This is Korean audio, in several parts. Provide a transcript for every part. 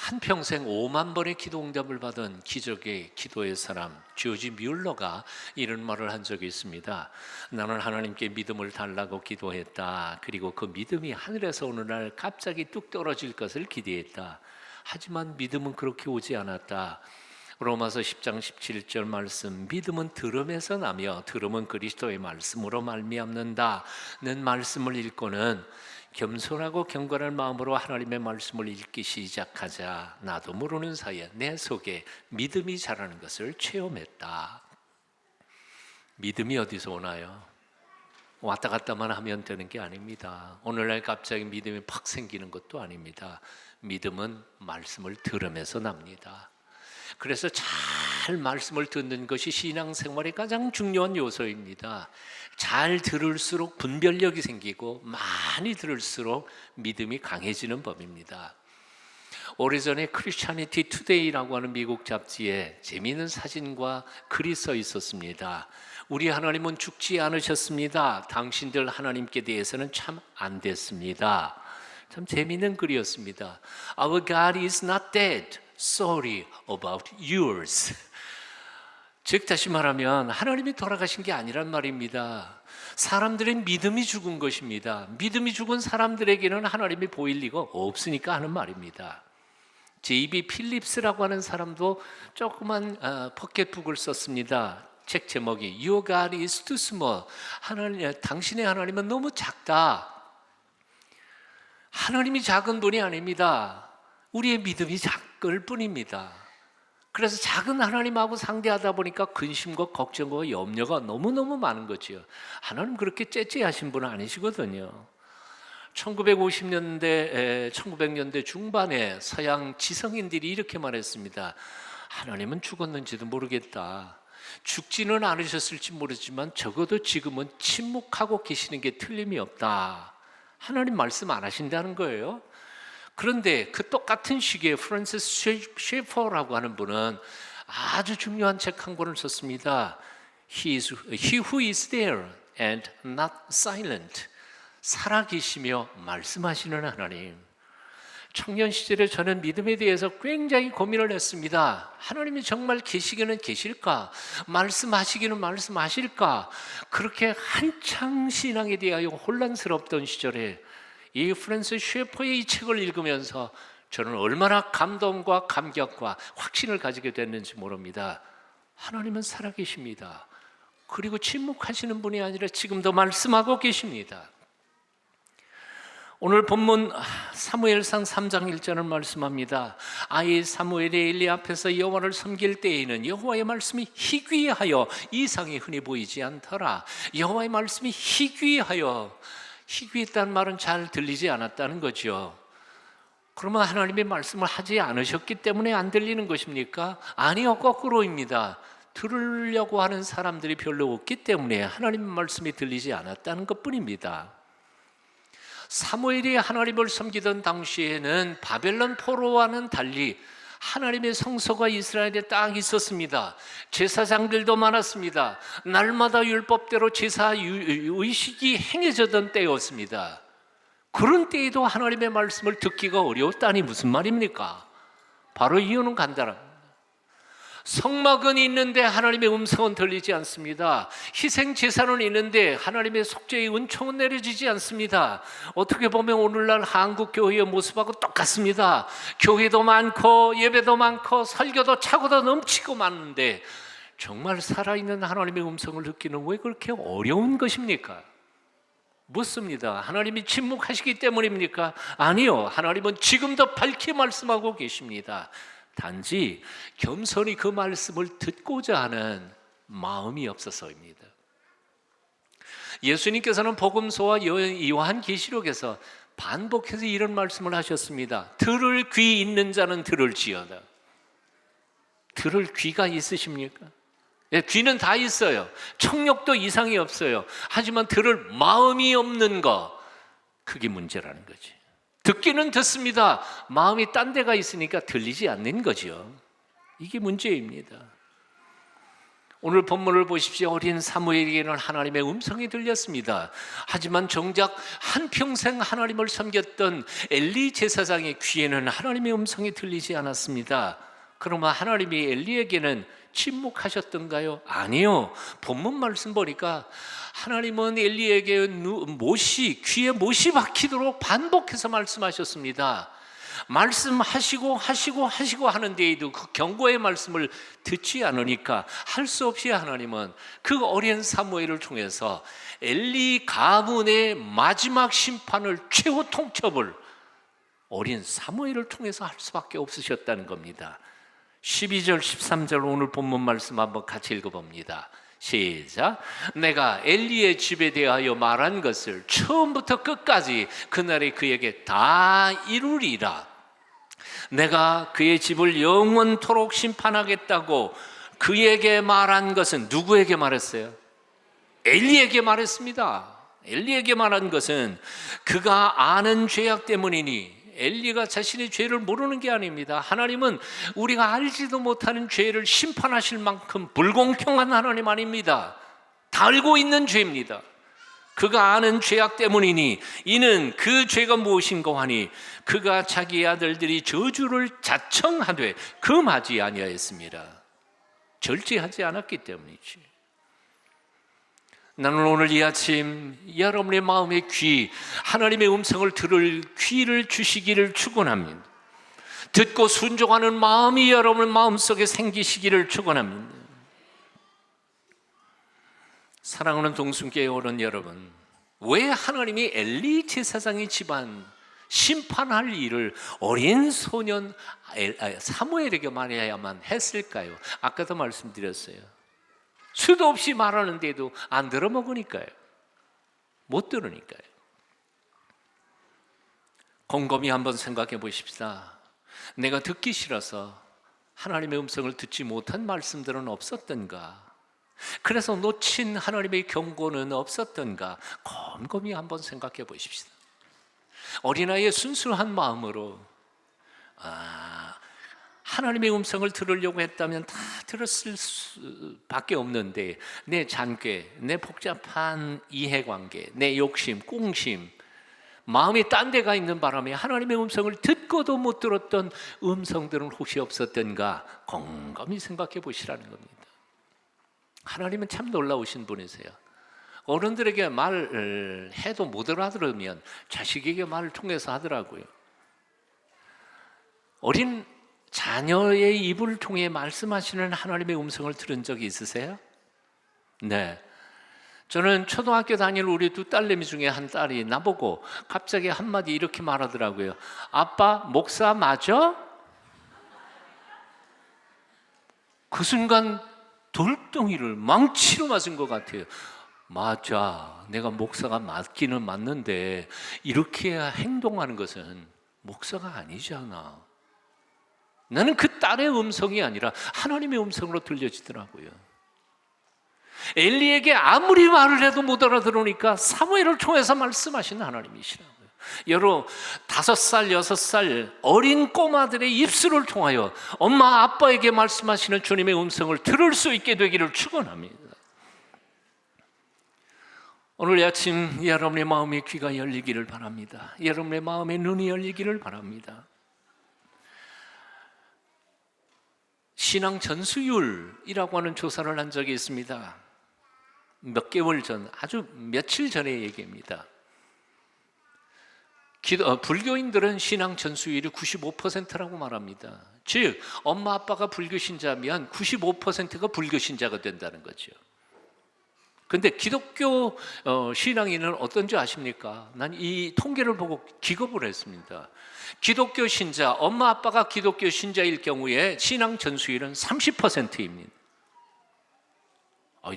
한평생 5만 번의 기도 응답을 받은 기적의 기도의 사람 조지 뮬러가 이런 말을 한 적이 있습니다. 나는 하나님께 믿음을 달라고 기도했다. 그리고 그 믿음이 하늘에서 어느 날 갑자기 뚝 떨어질 것을 기대했다. 하지만 믿음은 그렇게 오지 않았다. 로마서 10장 17절 말씀, 믿음은 들음에서 나며 들음은 그리스도의 말씀으로 말미암는다는 말씀을 읽고는 겸손하고 경건한 마음으로 하나님의 말씀을 읽기 시작하자 나도 모르는 사이에 내 속에 믿음이 자라는 것을 체험했다. 믿음이 어디서 오나요? 왔다 갔다만 하면 되는 게 아닙니다. 오늘날 갑자기 믿음이 팍 생기는 것도 아닙니다. 믿음은 말씀을 들으면서 납니다. 그래서 잘 말씀을 듣는 것이 신앙생활의 가장 중요한 요소입니다. 잘 들을수록 분별력이 생기고 많이 들을수록 믿음이 강해지는 법입니다. 오래전에 크리스천니티 투데이라고 하는 미국 잡지에 재미있는 사진과 글이 써 있었습니다. 우리 하나님은 죽지 않으셨습니다. 당신들 하나님께 대해서는 참 안 됐습니다. 참 재미있는 글이었습니다. Our God is not dead. Sorry about yours. 즉 다시 말하면 하나님이 돌아가신 게 아니란 말입니다. 사람들의 믿음이 죽은 것입니다. 믿음이 죽은 사람들에게는 하나님이 보일 리가 없으니까 하는 말입니다. J.B. 필립스라고 하는 사람도 조그만 포켓북을 썼습니다. 책 제목이 Your God is too small. 당신의 하나님은 너무 작다. 하나님이 작은 분이 아닙니다. 우리의 믿음이 작을 뿐입니다. 그래서 작은 하나님하고 상대하다 보니까 근심과 걱정과 염려가 너무너무 많은 거지요. 하나님 그렇게 째째하신 분은 아니시거든요. 1950년대, 1900년대 중반에 서양 지성인들이 이렇게 말했습니다. 하나님은 죽었는지도 모르겠다. 죽지는 않으셨을지 모르지만 적어도 지금은 침묵하고 계시는 게 틀림이 없다. 하나님 말씀 안 하신다는 거예요. 그런데 그 똑같은 시기에 프란시스 셰퍼라고 하는 분은 아주 중요한 책 한 권을 썼습니다. He who is there and not silent. 살아계시며 말씀하시는 하나님. 청년 시절에 저는 믿음에 대해서 굉장히 고민을 했습니다. 하나님이 정말 계시기는 계실까? 말씀하시기는 말씀하실까? 그렇게 한창 신앙에 대하여 혼란스럽던 시절에 이 프란시스 셰퍼의 이 책을 읽으면서 저는 얼마나 감동과 감격과 확신을 가지게 됐는지 모릅니다. 하나님은 살아계십니다. 그리고 침묵하시는 분이 아니라 지금도 말씀하고 계십니다. 오늘 본문 사무엘상 3장 1절을 말씀합니다. 아이 사무엘이 엘리 앞에서 여호와를 섬길 때에는 여호와의 말씀이 희귀하여 이상이 흔히 보이지 않더라. 여호와의 말씀이 희귀하여, 희귀했다는 말은 잘 들리지 않았다는 거죠. 그러면 하나님의 말씀을 하지 않으셨기 때문에 안 들리는 것입니까? 아니요, 거꾸로입니다. 들으려고 하는 사람들이 별로 없기 때문에 하나님의 말씀이 들리지 않았다는 것뿐입니다. 사무엘이 하나님을 섬기던 당시에는 바벨론 포로와는 달리 하나님의 성소가 이스라엘에 딱 있었습니다. 제사장들도 많았습니다. 날마다 율법대로 제사 의식이 행해졌던 때였습니다. 그런 때에도 하나님의 말씀을 듣기가 어려웠다니 무슨 말입니까? 바로 이유는 간단합니다. 성막은 있는데 하나님의 음성은 들리지 않습니다. 희생 제사는 있는데 하나님의 속죄의 은총은 내려지지 않습니다. 어떻게 보면 오늘날 한국 교회의 모습하고 똑같습니다. 교회도 많고 예배도 많고 설교도 차고도 넘치고 많은데 정말 살아있는 하나님의 음성을 듣기는 왜 그렇게 어려운 것입니까? 묻습니다. 하나님이 침묵하시기 때문입니까? 아니요, 하나님은 지금도 밝히 말씀하고 계십니다. 단지 겸손히 그 말씀을 듣고자 하는 마음이 없어서입니다. 예수님께서는 복음서와 요한계시록에서 반복해서 이런 말씀을 하셨습니다. 들을 귀 있는 자는 들을지어다. 들을 귀가 있으십니까? 예, 귀는 다 있어요. 청력도 이상이 없어요. 하지만 들을 마음이 없는 거, 그게 문제라는 거지. 듣기는 듣습니다. 마음이 딴 데가 있으니까 들리지 않는 거죠. 이게 문제입니다. 오늘 본문을 보십시오. 어린 사무엘에게는 하나님의 음성이 들렸습니다. 하지만 정작 한평생 하나님을 섬겼던 엘리 제사장의 귀에는 하나님의 음성이 들리지 않았습니다. 그러면 하나님이 엘리에게는 침묵하셨던가요? 아니요. 본문 말씀 보니까 하나님은 엘리에게 귀에 못이 박히도록 반복해서 말씀하셨습니다. 말씀하시고 하는데에도 그 경고의 말씀을 듣지 않으니까 할 수 없이 하나님은 그 어린 사무엘을 통해서 엘리 가문의 마지막 심판을, 최후 통첩을 어린 사무엘을 통해서 할 수밖에 없으셨다는 겁니다. 12절 13절 오늘 본문 말씀 한번 같이 읽어봅니다. 시작. 내가 엘리의 집에 대하여 말한 것을 처음부터 끝까지 그날에 그에게 다 이루리라. 내가 그의 집을 영원토록 심판하겠다고 그에게 말한 것은 누구에게 말했어요? 엘리에게 말했습니다. 엘리에게 말한 것은 그가 아는 죄악 때문이니, 엘리가 자신의 죄를 모르는 게 아닙니다. 하나님은 우리가 알지도 못하는 죄를 심판하실 만큼 불공평한 하나님 아닙니다. 다 알고 있는 죄입니다. 그가 아는 죄악 때문이니 이는 그 죄가 무엇인가 하니 그가 자기의 아들들이 저주를 자청하되 금하지 아니하였습니다. 절제하지 않았기 때문이지. 나는 오늘 이 아침 여러분의 마음의 귀, 하나님의 음성을 들을 귀를 주시기를 축원합니다. 듣고 순종하는 마음이 여러분 마음속에 생기시기를 축원합니다. 사랑하는 동순교회 어른 여러분, 왜 하나님이 엘리 제사장의 집안 심판할 일을 어린 소년 사무엘에게 말해야만 했을까요? 아까도 말씀드렸어요. 수도 없이 말하는데도 안 들어먹으니까요. 못 들으니까요. 곰곰이 한번 생각해 보십시다. 내가 듣기 싫어서 하나님의 음성을 듣지 못한 말씀들은 없었던가? 그래서 놓친 하나님의 경고는 없었던가? 곰곰이 한번 생각해 보십시다. 어린아이의 순수한 마음으로 하나님의 음성을 들으려고 했다면 다 들었을 수밖에 없는데 내 잔꾀, 내 복잡한 이해관계, 내 욕심, 꽁심, 마음이 딴 데가 있는 바람에 하나님의 음성을 듣고도 못 들었던 음성들은 혹시 없었던가? 곰곰이 생각해 보시라는 겁니다. 하나님은 참 놀라우신 분이세요. 어른들에게 말을 해도 못 알아들으면 자식에게 말을 통해서 하더라고요. 어린 자녀의 입을 통해 말씀하시는 하나님의 음성을 들은 적이 있으세요? 네. 저는 초등학교 다닐 우리 두 딸내미 중에 한 딸이 나보고 갑자기 한마디 이렇게 말하더라고요. 아빠, 목사 맞아? 그 순간 돌덩이를 망치로 맞은 것 같아요. 맞아. 내가 목사가 맞기는 맞는데 이렇게 행동하는 것은 목사가 아니잖아. 나는 그 딸의 음성이 아니라 하나님의 음성으로 들려지더라고요. 엘리에게 아무리 말을 해도 못 알아들으니까 사무엘을 통해서 말씀하시는 하나님이시라고요. 여러 5살, 6살 어린 꼬마들의 입술을 통하여 엄마, 아빠에게 말씀하시는 주님의 음성을 들을 수 있게 되기를 축원합니다. 오늘 아침 여러분의 마음의 귀가 열리기를 바랍니다. 여러분의 마음의 눈이 열리기를 바랍니다. 신앙 전수율이라고 하는 조사를 한 적이 있습니다. 몇 개월 전, 아주 며칠 전의 얘기입니다. 불교인들은 신앙 전수율이 95%라고 말합니다. 즉 엄마 아빠가 불교 신자면 95%가 불교 신자가 된다는 거죠. 그런데 기독교 신앙인은 어떤지 아십니까? 난 이 통계를 보고 기겁을 했습니다. 기독교 신자, 엄마 아빠가 기독교 신자일 경우에 신앙 전수율은 30%입니다.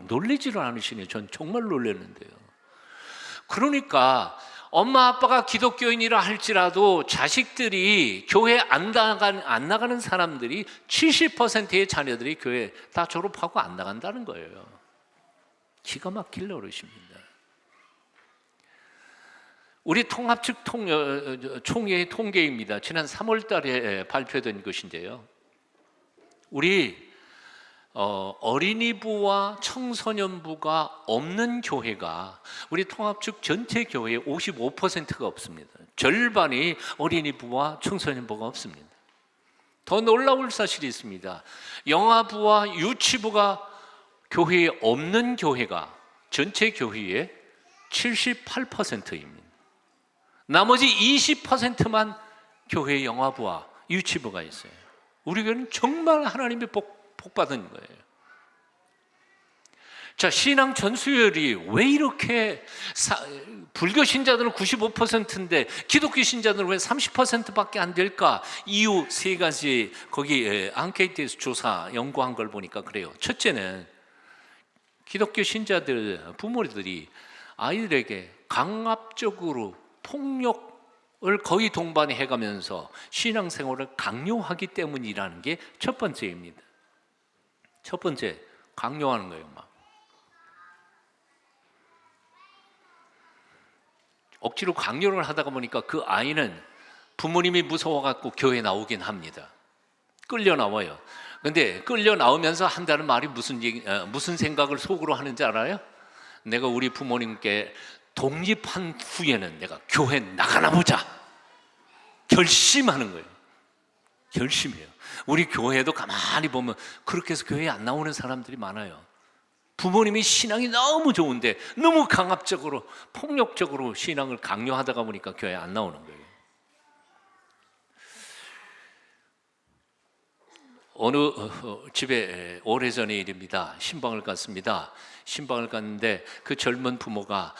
놀라지를 않으시네요. 전 정말 놀랐는데요. 그러니까 엄마 아빠가 기독교인이라 할지라도 자식들이 교회 안 나가는 사람들이 70%의 자녀들이 교회 다 졸업하고 안 나간다는 거예요. 기가 막힐 노릇입니다. 우리 통합측 총회의 통계입니다. 지난 3월 달에 발표된 것인데요. 우리 어린이부와 청소년부가 없는 교회가 우리 통합측 전체 교회의 55%가 없습니다. 절반이 어린이부와 청소년부가 없습니다. 더 놀라울 사실이 있습니다. 영아부와 유치부가 교회에 없는 교회가 전체 교회의 78%입니다. 나머지 20%만 교회에 영아부와 유치부가 있어요. 우리 교회는 정말 하나님의 복 받은 거예요. 자, 신앙 전수율이 왜 이렇게 불교 신자들은 95%인데 기독교 신자들은 왜 30%밖에 안 될까? 이유 세 가지 거기 앙케이트에서 조사 연구한 걸 보니까 그래요. 첫째는 기독교 신자들 부모들이 아이들에게 강압적으로 폭력을 거의 동반해 해가면서 신앙생활을 강요하기 때문이라는 게 첫 번째입니다. 첫 번째, 강요하는 거예요. 막 억지로 강요를 하다가 보니까 그 아이는 부모님이 무서워갖고 교회 나오긴 합니다. 끌려 나와요. 근데 끌려 나오면서 한다는 말이 무슨 생각을 속으로 하는지 알아요? 내가 우리 부모님께 독립한 후에는 내가 교회 나가나 보자. 결심하는 거예요. 결심해요. 우리 교회도 가만히 보면 그렇게 해서 교회에 안 나오는 사람들이 많아요. 부모님이 신앙이 너무 좋은데 너무 강압적으로 폭력적으로 신앙을 강요하다가 보니까 교회에 안 나오는 거예요. 어느 집에 오래전의 일입니다. 신방을 갔습니다. 신방을 갔는데 그 젊은 부모가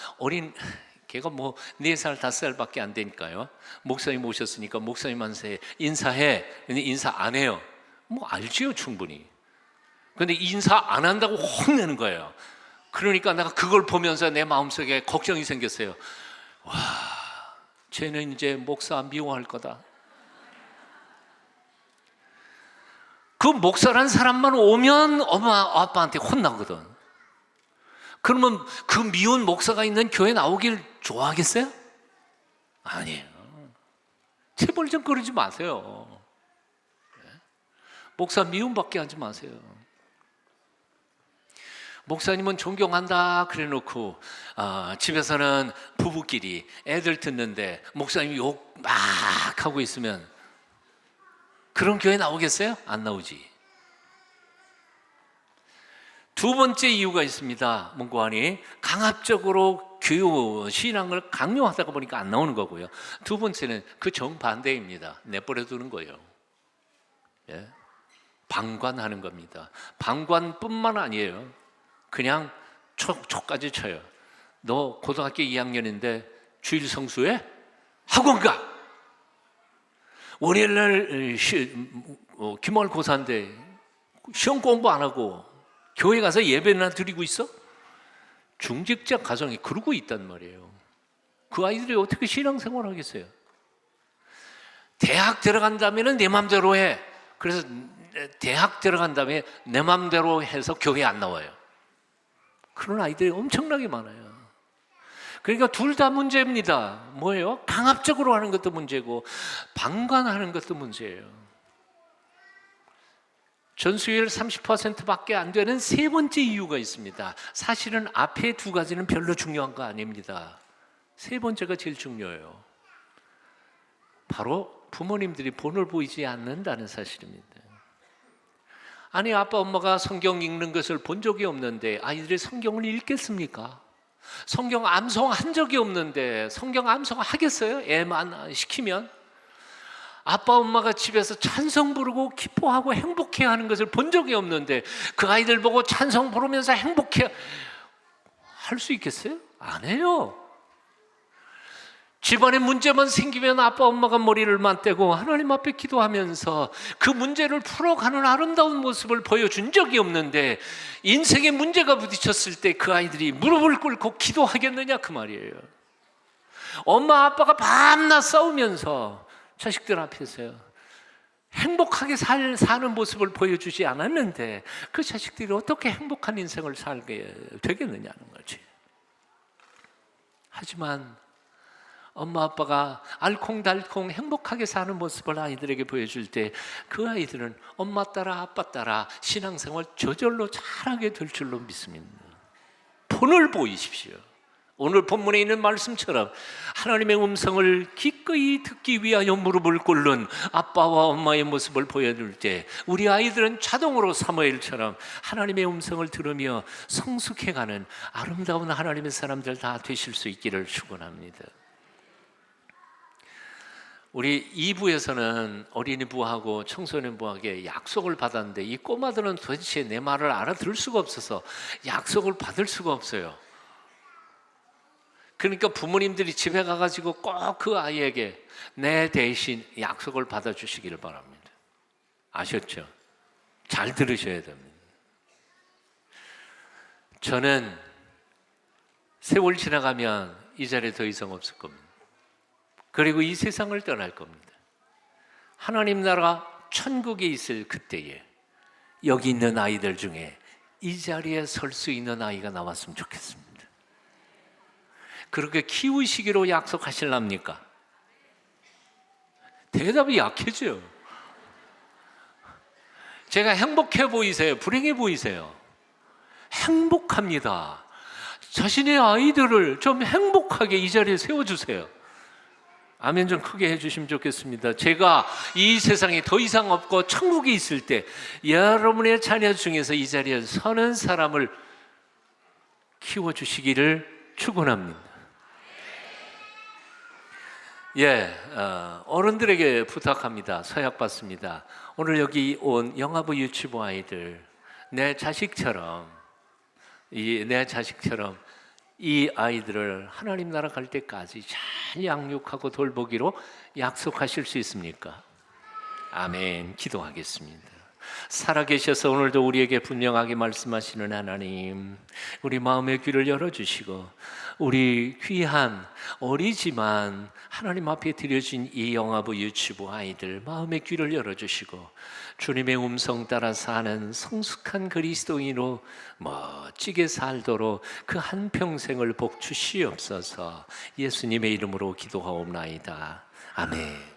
걔가 뭐 4살, 5살밖에 안 되니까요. 목사님 오셨으니까 목사님한테 인사해. 근데 인사 안 해요. 뭐 알지요, 충분히. 근데 인사 안 한다고 혼내는 거예요. 그러니까 내가 그걸 보면서 내 마음속에 걱정이 생겼어요. 와, 쟤는 이제 목사 미워할 거다. 그 목사란 사람만 오면 엄마 아빠한테 혼나거든. 그러면 그 미운 목사가 있는 교회 나오길 좋아하겠어요? 아니에요. 제발 좀 그러지 마세요. 목사 미움받게 하지 마세요. 목사님은 존경한다 그래 놓고 집에서는 부부끼리 애들 듣는데 목사님이 욕 막 하고 있으면 그런 교회 나오겠어요? 안 나오지. 두 번째 이유가 있습니다. 문고안이 강압적으로 신앙을 강요하다가 보니까 안 나오는 거고요. 두 번째는 그 정반대입니다. 내버려 두는 거예요. 예? 방관하는 겁니다. 방관뿐만 아니에요. 그냥 촉까지 쳐요. 너 고등학교 2학년인데 주일 성수해? 학원 가! 월요일날 기말고사인데 시험 공부 안 하고 교회 가서 예배나 드리고 있어? 중직자 가정이 그러고 있단 말이에요. 그 아이들이 어떻게 신앙생활 하겠어요? 대학 들어간다면 내 맘대로 해. 그래서 대학 들어간 다음에 내 맘대로 해서 교회 안 나와요. 그런 아이들이 엄청나게 많아요. 그러니까 둘 다 문제입니다. 뭐예요? 강압적으로 하는 것도 문제고 방관하는 것도 문제예요. 전수율 30%밖에 안 되는 세 번째 이유가 있습니다. 사실은 앞에 두 가지는 별로 중요한 거 아닙니다. 세 번째가 제일 중요해요. 바로 부모님들이 본을 보이지 않는다는 사실입니다. 아니, 아빠 엄마가 성경 읽는 것을 본 적이 없는데 아이들이 성경을 읽겠습니까? 성경 암송한 적이 없는데 성경 암송하겠어요? 애만 시키면? 아빠 엄마가 집에서 찬송 부르고 기뻐하고 행복해하는 것을 본 적이 없는데 그 아이들 보고 찬송 부르면서 행복해 할 수 있겠어요? 안 해요. 집안에 문제만 생기면 아빠 엄마가 머리를 맞대고 하나님 앞에 기도하면서 그 문제를 풀어가는 아름다운 모습을 보여준 적이 없는데 인생에 문제가 부딪혔을 때 그 아이들이 무릎을 꿇고 기도하겠느냐 그 말이에요. 엄마 아빠가 밤낮 싸우면서 자식들 앞에서요 행복하게 사는 모습을 보여주지 않았는데 그 자식들이 어떻게 행복한 인생을 살게 되겠느냐는 거지. 하지만 엄마 아빠가 알콩달콩 행복하게 사는 모습을 아이들에게 보여줄 때 그 아이들은 엄마 따라 아빠 따라 신앙생활 저절로 잘하게 될 줄로 믿습니다. 본을 보이십시오. 오늘 본문에 있는 말씀처럼 하나님의 음성을 기꺼이 듣기 위하여 무릎을 꿇는 아빠와 엄마의 모습을 보여줄 때 우리 아이들은 자동으로 사무엘처럼 하나님의 음성을 들으며 성숙해가는 아름다운 하나님의 사람들 다 되실 수 있기를 축원합니다. 우리 2부에서는 어린이부하고 청소년부에게 약속을 받았는데 이 꼬마들은 도대체 내 말을 알아들을 수가 없어서 약속을 받을 수가 없어요. 그러니까 부모님들이 집에 가가지고 꼭 그 아이에게 내 대신 약속을 받아주시기를 바랍니다. 아셨죠? 잘 들으셔야 됩니다. 저는 세월 지나가면 이 자리에 더 이상 없을 겁니다. 그리고 이 세상을 떠날 겁니다. 하나님 나라 천국에 있을 그때에 여기 있는 아이들 중에 이 자리에 설 수 있는 아이가 나왔으면 좋겠습니다. 그렇게 키우시기로 약속하실랍니까? 대답이 약해져요. 제가 행복해 보이세요? 불행해 보이세요? 행복합니다. 자신의 아이들을 좀 행복하게 이 자리에 세워주세요. 아멘 좀 크게 해주시면 좋겠습니다. 제가 이 세상에 더 이상 없고 천국에 있을 때 여러분의 자녀 중에서 이 자리에 서는 사람을 키워주시기를 축원합니다. 어른들에게 부탁합니다. 서약 받습니다. 오늘 여기 온 영아부 유치부 아이들 내 자식처럼 이 아이들을 하나님 나라 갈 때까지 잘 양육하고 돌보기로 약속하실 수 있습니까? 아멘. 기도하겠습니다. 살아계셔서 오늘도 우리에게 분명하게 말씀하시는 하나님, 우리 마음의 귀를 열어주시고 우리 귀한 어리지만 하나님 앞에 드려진 이 영아부 유치부 아이들 마음의 귀를 열어주시고 주님의 음성 따라 사는 성숙한 그리스도인으로 멋지게 살도록 그 한평생을 복 주시옵소서. 예수님의 이름으로 기도하옵나이다. 아멘.